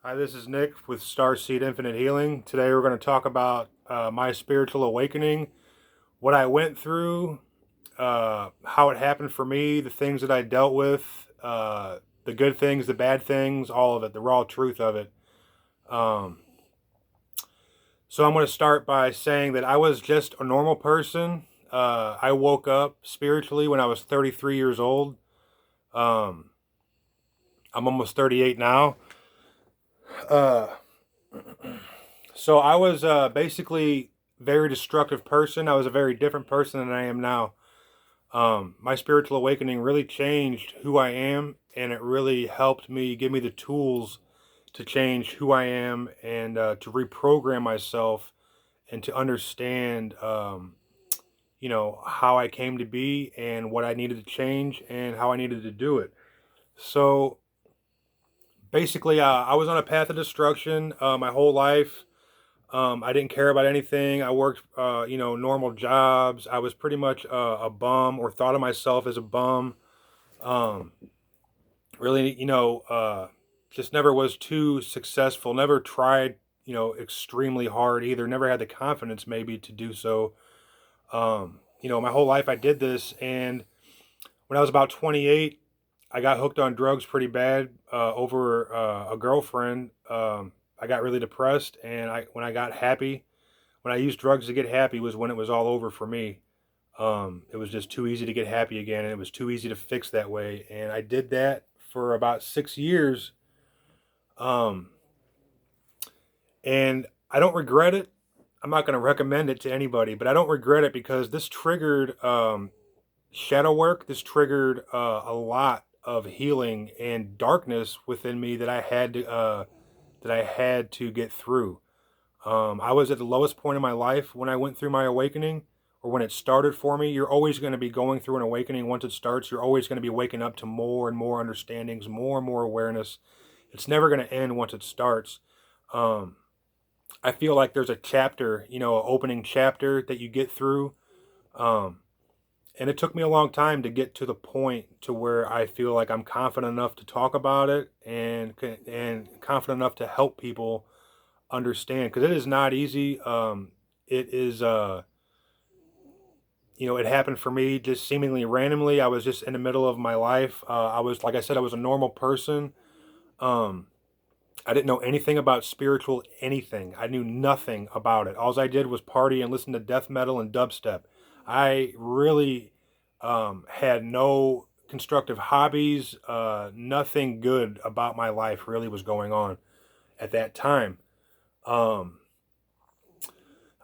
Hi, this is Nick with Starseedinfinitehealing. Today we're going to talk about my spiritual awakening, what I went through, how it happened for me, the things that I dealt with, the good things, the bad things, all of it, the raw truth of it. Um, so I'm going to start by saying that I was just a normal person. I woke up spiritually when I was 33 years old. Um, I'm almost 38 now. Uh, So I was basically very destructive person. I was a very different person than I am now. My spiritual awakening really changed who I am, and it really helped me give me the tools to change who I am and to reprogram myself and to understand, how I came to be and what I needed to change and how I needed to do it. So basically, I was on a path of destruction my whole life. I didn't care about anything. I worked, normal jobs. I was pretty much a bum, or thought of myself as a bum. Um, really, just never was too successful. Never tried, extremely hard either. Never had the confidence maybe to do so. My whole life I did this, and when I was about 28, I got hooked on drugs pretty bad over a girlfriend. I got really depressed, and when I got happy, when I used drugs to get happy was when it was all over for me. It was just too easy to get happy again, and it was too easy to fix that way. And I did that for about 6 years. Um, and I don't regret it. I'm not going to recommend it to anybody, but I don't regret it because this triggered shadow work. This triggered a lot of healing and darkness within me that I had to get through. I was at the lowest point in my life when I went through my awakening, or when it started for me. You're always going to be going through an awakening once it starts. You're always going to be waking up to more and more understandings, more and more awareness. It's never going to end once it starts. Um, I feel like there's a chapter, an opening chapter that you get through. Um, and it took me a long time to get to the point to where I feel like I'm confident enough to talk about it and confident enough to help people understand, because it is not easy. It is, it happened for me just seemingly randomly. I was just in the middle of my life. I was, like I said, I was a normal person. Um, I didn't know anything about spiritual anything. I knew nothing about it. All I did was party and listen to death metal and dubstep. I really had no constructive hobbies. Nothing good about my life really was going on at that time. Um,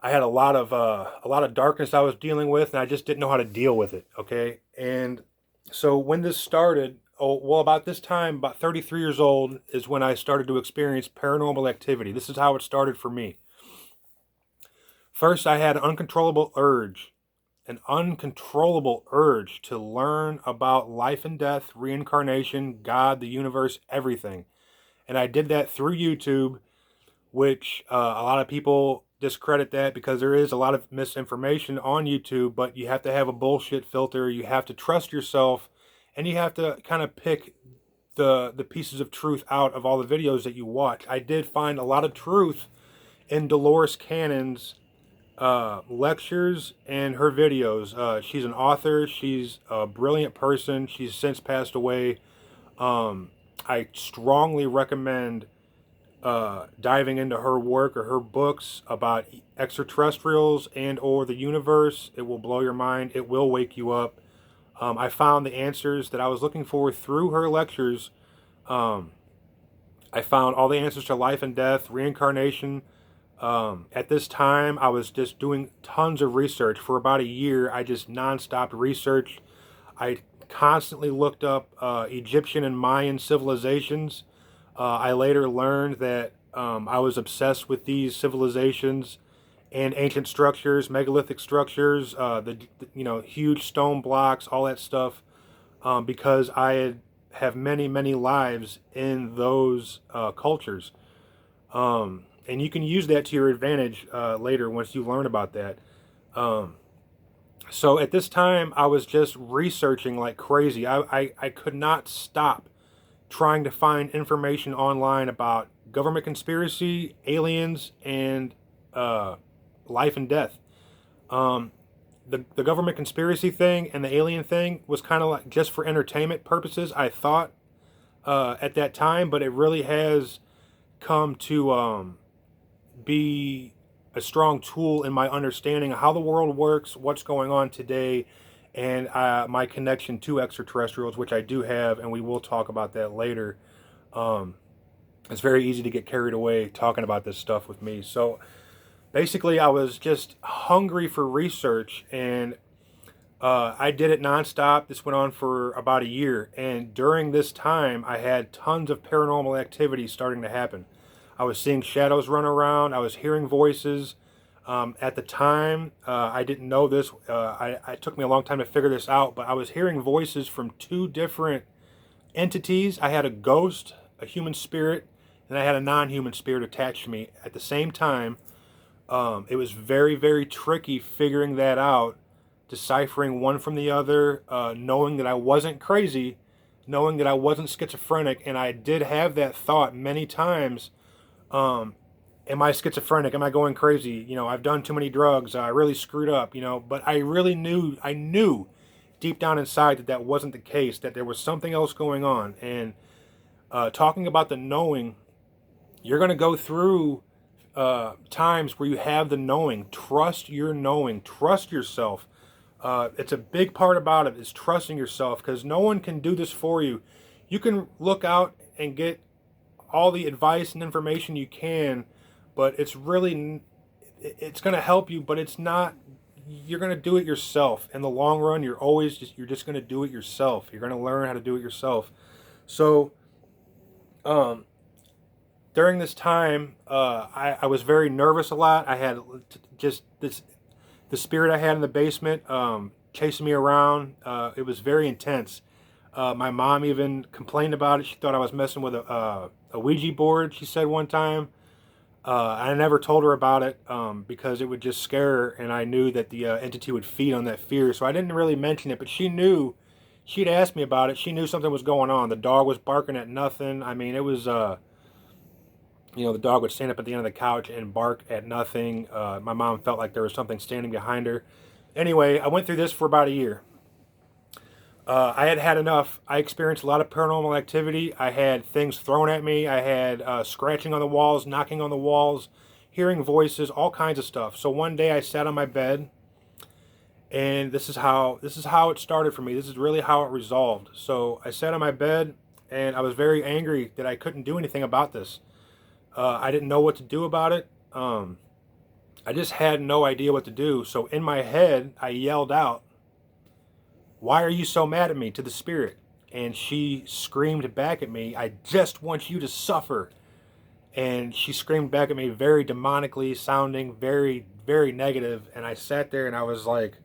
I had a lot of darkness I was dealing with, and I just didn't know how to deal with it. Okay, and so when this started, about this time, about 33 years old, is when I started to experience paranormal activity. This is how it started for me. First, I had an uncontrollable urge to learn about life and death, reincarnation, God, the universe, everything, and I did that through YouTube, which a lot of people discredit that because there is a lot of misinformation on YouTube, but you have to have a bullshit filter. You have to trust yourself, and you have to kind of pick the pieces of truth out of all the videos that you watch. I did find a lot of truth in Dolores Cannon's lectures and her videos. She's an author. She's a brilliant person. She's since passed away. I strongly recommend diving into her work or her books about extraterrestrials and or the universe. It will blow your mind. It will wake you up. I found the answers that I was looking for through her lectures. Um, I found all the answers to life and death, reincarnation. At this time, I was just doing tons of research for about a year. I just nonstop research. I constantly looked up Egyptian and Mayan civilizations. I later learned that I was obsessed with these civilizations and ancient structures, megalithic structures, huge stone blocks, all that stuff, because have many many lives in those cultures, and you can use that to your advantage later once you learn about that. Um, so at this time, I was just researching like crazy. I could not stop trying to find information online about government conspiracy, aliens, and life and death. Um, the government conspiracy thing and the alien thing was kind of like just for entertainment purposes, I thought, at that time, but it really has come to be a strong tool in my understanding of how the world works, what's going on today, and my connection to extraterrestrials, which I do have, and we will talk about that later. Um, it's very easy to get carried away talking about this stuff with me. So basically, I was just hungry for research, and I did it nonstop. This went on for about a year, and during this time, I had tons of paranormal activity starting to happen. I was seeing shadows run around. I was hearing voices. At the time, I didn't know this. It took me a long time to figure this out, but I was hearing voices from two different entities. I had a ghost, a human spirit, and I had a non-human spirit attached to me at the same time. It was very, very tricky figuring that out, deciphering one from the other, knowing that I wasn't crazy, knowing that I wasn't schizophrenic, and I did have that thought many times. Am I schizophrenic? Am I going crazy? I've done too many drugs. I really screwed up, but I knew deep down inside that that wasn't the case, that there was something else going on. And talking about the knowing, you're going to go through times where you have the knowing. Trust your knowing. Trust yourself. It's a big part about it is trusting yourself, because no one can do this for you. You can look out and get all the advice and information you can, but it's going to help you, but it's not. You're going to do it yourself. In the long run, you're just going to do it yourself. You're going to learn how to do it yourself. So during this time, I was very nervous a lot. I had just the spirit I had in the basement chasing me around. It was very intense. My mom even complained about it. She thought I was messing with a Ouija board, she said one time. I never told her about it because it would just scare her, and I knew that the entity would feed on that fear. So I didn't really mention it, but she knew. She'd asked me about it. She knew something was going on. The dog was barking at nothing. I mean, it was, the dog would stand up at the end of the couch and bark at nothing. My mom felt like there was something standing behind her. Anyway, I went through this for about a year. I had enough. I experienced a lot of paranormal activity. I had things thrown at me. I had scratching on the walls, knocking on the walls, hearing voices, all kinds of stuff. So one day I sat on my bed, and this is how it started for me. This is really how it resolved. So I sat on my bed, and I was very angry that I couldn't do anything about this. I didn't know what to do about it. I just had no idea what to do. So in my head, I yelled out, "Why are you so mad at me?" to the spirit. And she screamed back at me, "I just want you to suffer." And she screamed back at me very demonically sounding, very, very negative. And I sat there and I was like,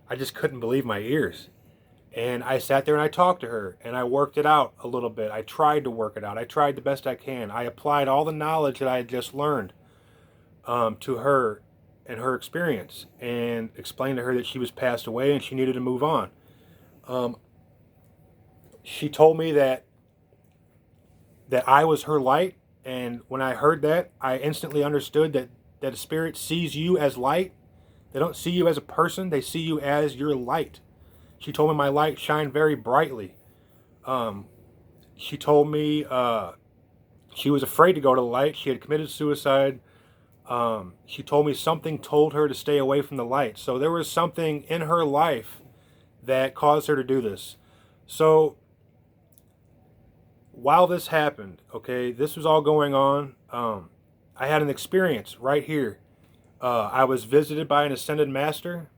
I just couldn't believe my ears. And I sat there and I talked to her and I worked it out a little bit. I tried to work it out. I tried the best I can. I applied all the knowledge that I had just learned to her and her experience, and explained to her that she was passed away and she needed to move on. She told me that I was her light, and when I heard that, I instantly understood that a spirit sees you as light. They don't see you as a person, they see you as your light. She told me my light shined very brightly. She told me she was afraid to go to the light. She had committed suicide. She told me something told her to stay away from the light. So there was something in her life that caused her to do this. So while this happened, okay, this was all going on, I had an experience right here. I was visited by an ascended master.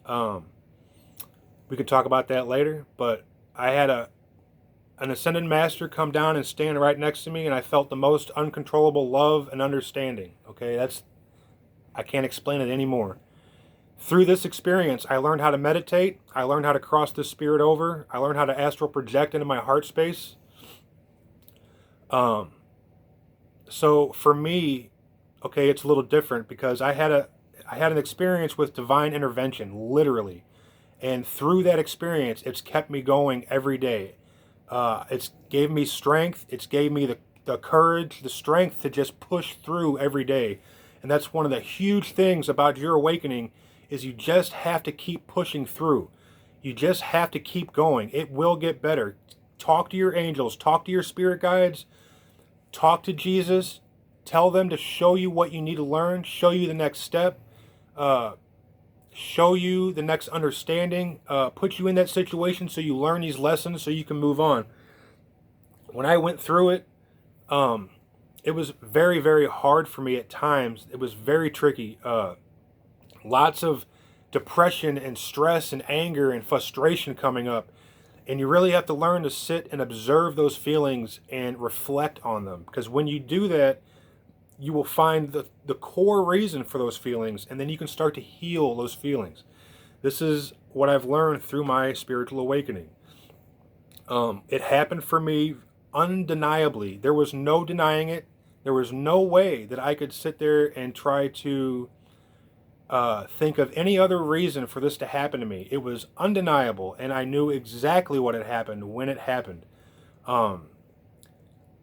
We could talk about that later, but I had an ascended master come down and stand right next to me, and I felt the most uncontrollable love and understanding. Okay, I can't explain it anymore. Through this experience, I learned how to meditate. I learned how to cross the spirit over. I learned how to astral project into my heart space. So for me, okay, it's a little different because I had an experience with divine intervention, literally. And through that experience, it's kept me going every day. It's gave me strength. It's gave me the courage, the strength to just push through every day. And that's one of the huge things about your awakening is you just have to keep pushing through. You just have to keep going. It will get better. Talk to your angels, talk to your spirit guides, talk to Jesus, tell them to show you what you need to learn, show you the next step, uh, show you the next understanding, put you in that situation so you learn these lessons so you can move on. When I went through it, it was very, very hard for me at times. It was very tricky. Lots of depression and stress and anger and frustration coming up. And you really have to learn to sit and observe those feelings and reflect on them. Because when you do that, you will find the core reason for those feelings, and then you can start to heal those feelings. This is what I've learned through my spiritual awakening. It happened for me undeniably. There was no denying it. There was no way that I could sit there and try to think of any other reason for this to happen to me. It was undeniable, and I knew exactly what had happened when it happened. Um,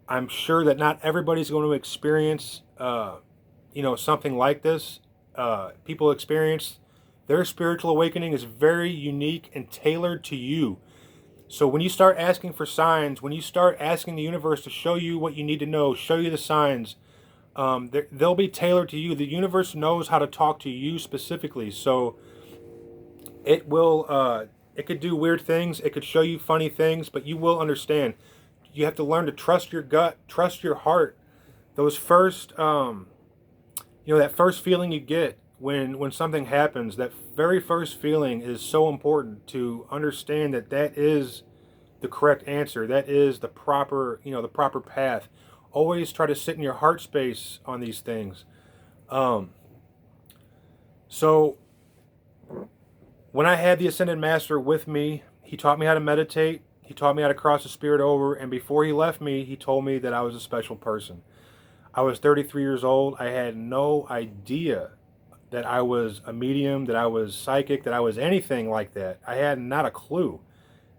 I'm sure that not everybody's going to experience, something like this. People experience their spiritual awakening is very unique and tailored to you. So when you start asking for signs, when you start asking the universe to show you what you need to know, show you the signs, they'll be tailored to you. The universe knows how to talk to you specifically. So it will, it could do weird things. It could show you funny things, but you will understand. You have to learn to trust your gut, trust your heart. Those first, that first feeling you get when something happens, that very first feeling is so important to understand that that is the correct answer. That is the proper path. Always try to sit in your heart space on these things. So when I had the Ascended Master with me, he taught me how to meditate. He taught me how to cross the spirit over. And before he left me, he told me that I was a special person. I was 33 years old. I had no idea that I was a medium, that I was psychic, that I was anything like that. I had not a clue.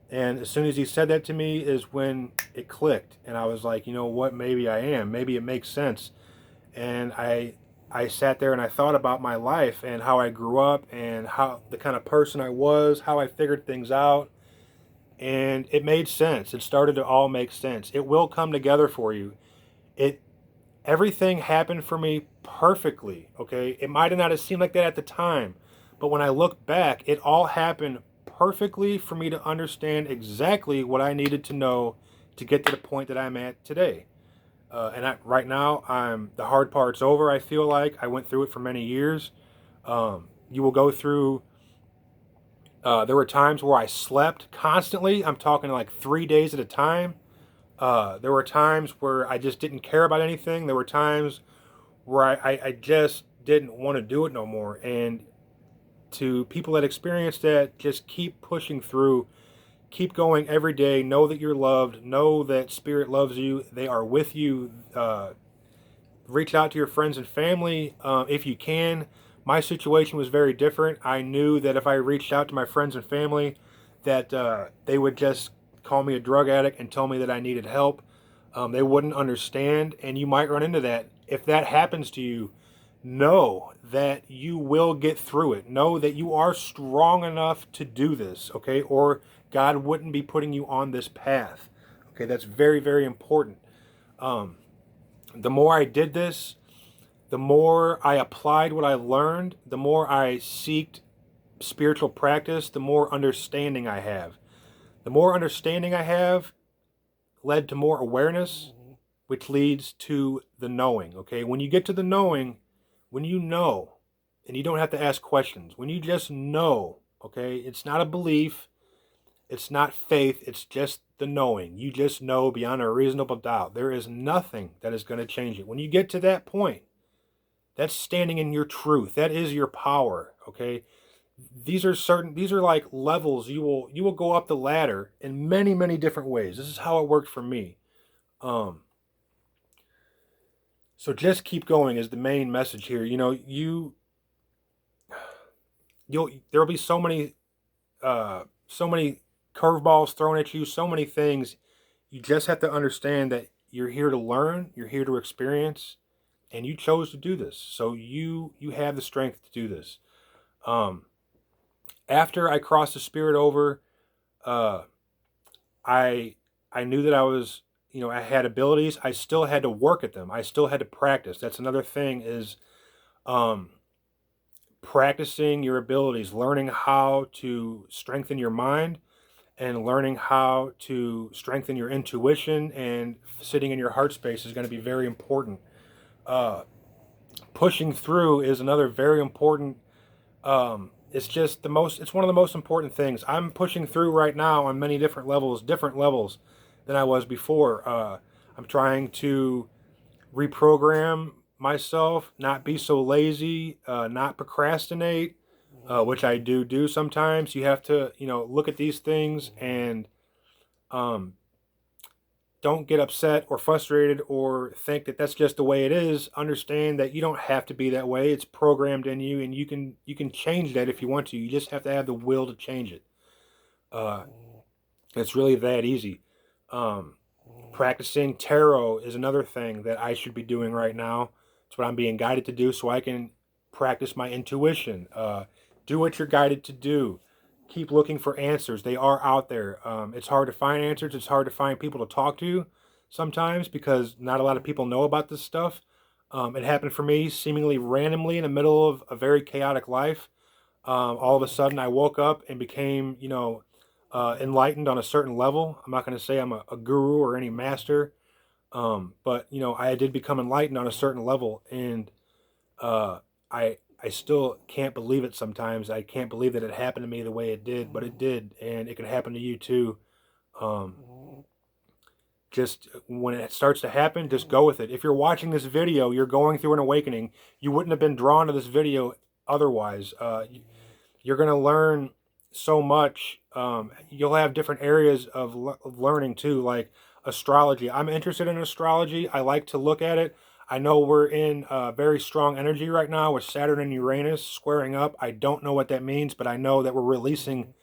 And as soon as he said that to me is when it clicked. And I was like, you know what, maybe I am. Maybe it makes sense. And I sat there and I thought about my life and how I grew up and how the kind of person I was, how I figured things out. And it made sense. It started to all make sense. It will come together for you. Everything happened for me perfectly, okay? It might have not have seemed like that at the time, but when I look back, it all happened perfectly for me to understand exactly what I needed to know to get to the point that I'm at today. Right now, the hard part's over, I feel like. I went through it for many years. You will go through, there were times where I slept constantly. I'm talking like 3 days at a time. There were times where I just didn't care about anything. There were times where I just didn't want to do it no more. And to people that experience that, just keep pushing through. Keep going every day. Know that you're loved. Know that Spirit loves you. They are with you. Reach out to your friends and family if you can. My situation was very different. I knew that if I reached out to my friends and family, that they would just call me a drug addict and tell me that I needed help. They wouldn't understand, and you might run into that. If that happens to you, know that you will get through it. Know that you are strong enough to do this, okay? Or God wouldn't be putting you on this path. Okay, that's very, very important. The more I did this, the more I applied what I learned, the more I seeked spiritual practice, the more understanding I have. The more understanding I have led to more awareness, which leads to the knowing, okay? When you get to the knowing, when you know, and you don't have to ask questions, when you just know, okay? It's not a belief, it's not faith, it's just the knowing. You just know beyond a reasonable doubt. There is nothing that is going to change it. When you get to that point, that's standing in your truth. That is your power, okay? These are like levels. You will go up the ladder in many, many different ways. This is how it worked for me. So just keep going is the main message here. There'll be so many curveballs thrown at you, so many things. you just have to understand that you're here to learn, you're here to experience, and you chose to do this. So you have the strength to do this. Um, After I crossed the spirit over, uh, I I knew that I was, I had abilities. I still had to work at them. I still had to practice. That's another thing is um, practicing your abilities, learning how to strengthen your mind and learning how to strengthen your intuition and sitting in your heart space is going to be very important. Uh, Pushing through is another very important. It's one of the most important things. I'm pushing through right now on many different levels than I was before. I'm trying to reprogram myself, not be so lazy, not procrastinate, which I do sometimes. You have to, look at these things and um, don't get upset or frustrated or think that that's just the way it is. Understand that you don't have to be that way. It's programmed in you, and you can change that if you want to. You just have to have the will to change it. Uh, it's really that easy. Um, Practicing tarot is another thing that I should be doing right now. It's what I'm being guided to do, so I can practice my intuition. Do what you're guided to do. Keep looking for answers. They are out there. It's hard to find answers. It's hard to find people to talk to sometimes because not a lot of people know about this stuff. It happened for me seemingly randomly in the middle of a very chaotic life. All of a sudden, I woke up and became, enlightened on a certain level. I'm not going to say I'm a guru or any master, but I did become enlightened on a certain level, and uh, I still can't believe it sometimes. I can't believe that it happened to me the way it did, but it did, and it can happen to you too. Um, just when it starts to happen, just go with it. If you're watching this video, you're going through an awakening. You wouldn't have been drawn to this video otherwise. You're going to learn so much. You'll have different areas of learning too, like astrology. I'm interested in astrology. I like to look at it. I know we're in very strong energy right now with Saturn and Uranus squaring up. I don't know what that means, but I know that we're releasing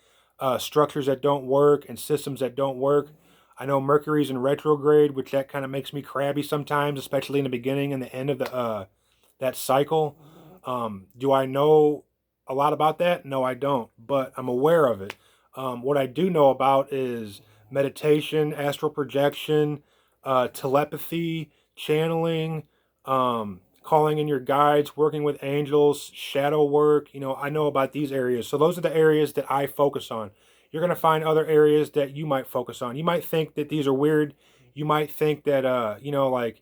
structures that don't work and systems that don't work. I know Mercury's in retrograde, which that kind of makes me crabby sometimes, especially in the beginning and the end of the that cycle. Do I know a lot about that? No, I don't, but I'm aware of it. What I do know about is meditation, astral projection, telepathy, channeling, calling in your guides, working with angels, shadow work. I know about these areas. So those are the areas that I focus on. You're going to find other areas that you might focus on. You might think that these are weird. You might think that, like,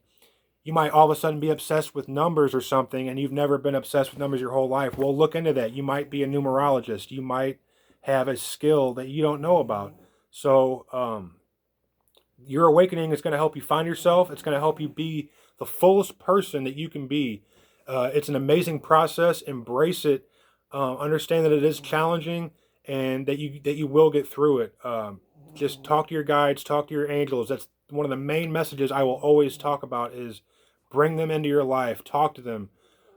you might all of a sudden be obsessed with numbers or something and you've never been obsessed with numbers your whole life. Well, look into that. You might be a numerologist. You might have a skill that you don't know about. So, your awakening is going to help you find yourself. It's going to help you be the fullest person that you can be. It's an amazing process. Embrace it. Understand that it is challenging and that you will get through it. Just talk to your guides, talk to your angels. That's one of the main messages I will always talk about is bring them into your life. Talk to them.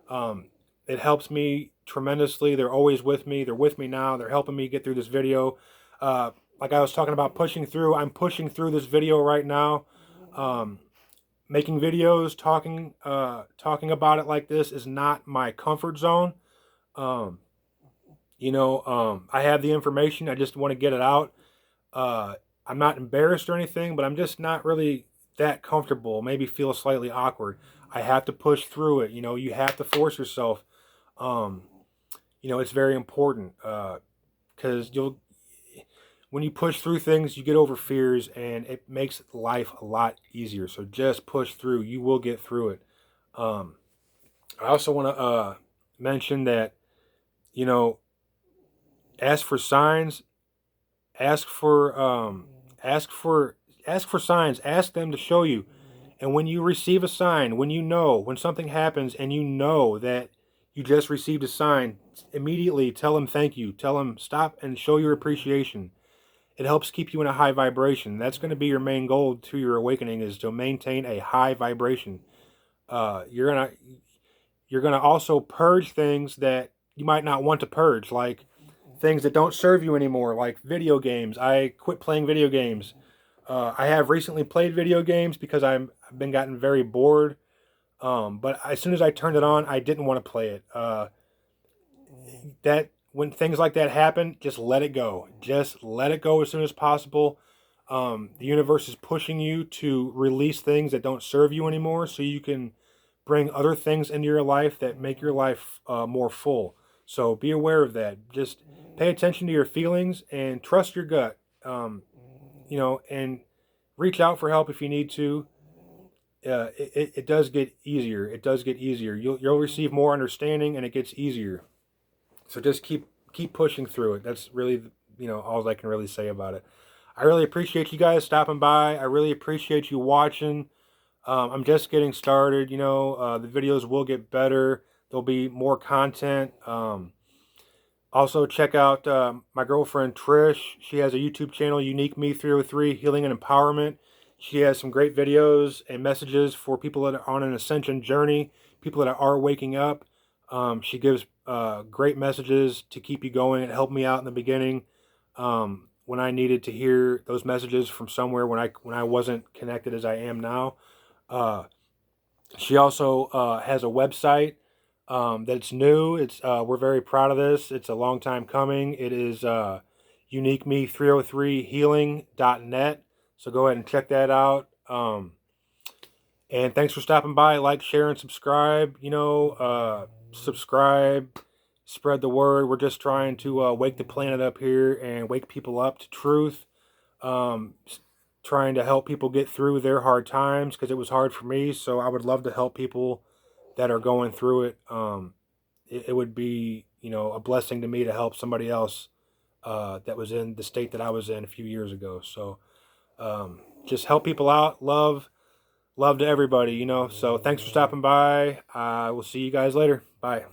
Um, it helps me tremendously. They're always with me. They're with me now. They're helping me get through this video. Uh, like I was talking about pushing through, I'm pushing through this video right now. Um, Making videos, talking about it like this is not my comfort zone. Um, I have the information. I just want to get it out. Uh, I'm not embarrassed or anything, but I'm just not really that comfortable. Maybe feel slightly awkward. I have to push through it. You have to force yourself. Um, it's very important because you'll when you push through things, you get over fears, and it makes life a lot easier. So just push through. You will get through it. Um, I also want to mention that you know ask for signs, ask for ask for ask for signs. Ask them to show you. And when you receive a sign, when something happens and you know that you just received a sign, immediately tell them thank you. Tell them stop and show your appreciation. It helps keep you in a high vibration. That's going to be your main goal to your awakening is to maintain a high vibration. You're gonna also purge things that you might not want to purge, like things that don't serve you anymore, like video games. I quit playing video games. I have recently played video games because I've been gotten very bored. But as soon as I turned it on, I didn't want to play it. That when things like that happen, just let it go. Just let it go as soon as possible. The universe is pushing you to release things that don't serve you anymore, so you can bring other things into your life that make your life more full. So be aware of that. Just pay attention to your feelings and trust your gut. And reach out for help if you need to. It does get easier. It does get easier. You'll receive more understanding, and it gets easier. So just keep pushing through it. That's really all I can really say about it. I really appreciate you guys stopping by. I really appreciate you watching. I'm just getting started. The videos will get better. There'll be more content. Also, check out my girlfriend Trish. She has a YouTube channel, Unique Me 303 Healing and Empowerment. She has some great videos and messages for people that are on an ascension journey, people that are waking up. She gives great messages to keep you going. It helped me out in the beginning when I needed to hear those messages from somewhere when I wasn't connected as I am now. She also has a website that's new. We're very proud of this. It's a long time coming. It is uniqueme303healing.net. So go ahead and check that out. And thanks for stopping by. Like, share, and subscribe. Subscribe, spread the word. We're just trying to wake the planet up here and wake people up to truth. Um, Trying to help people get through their hard times because it was hard for me. So I would love to help people that are going through it. It would be, a blessing to me to help somebody else that was in the state that I was in a few years ago. So just help people out. Love to everybody, So thanks for stopping by. I will see you guys later. Bye.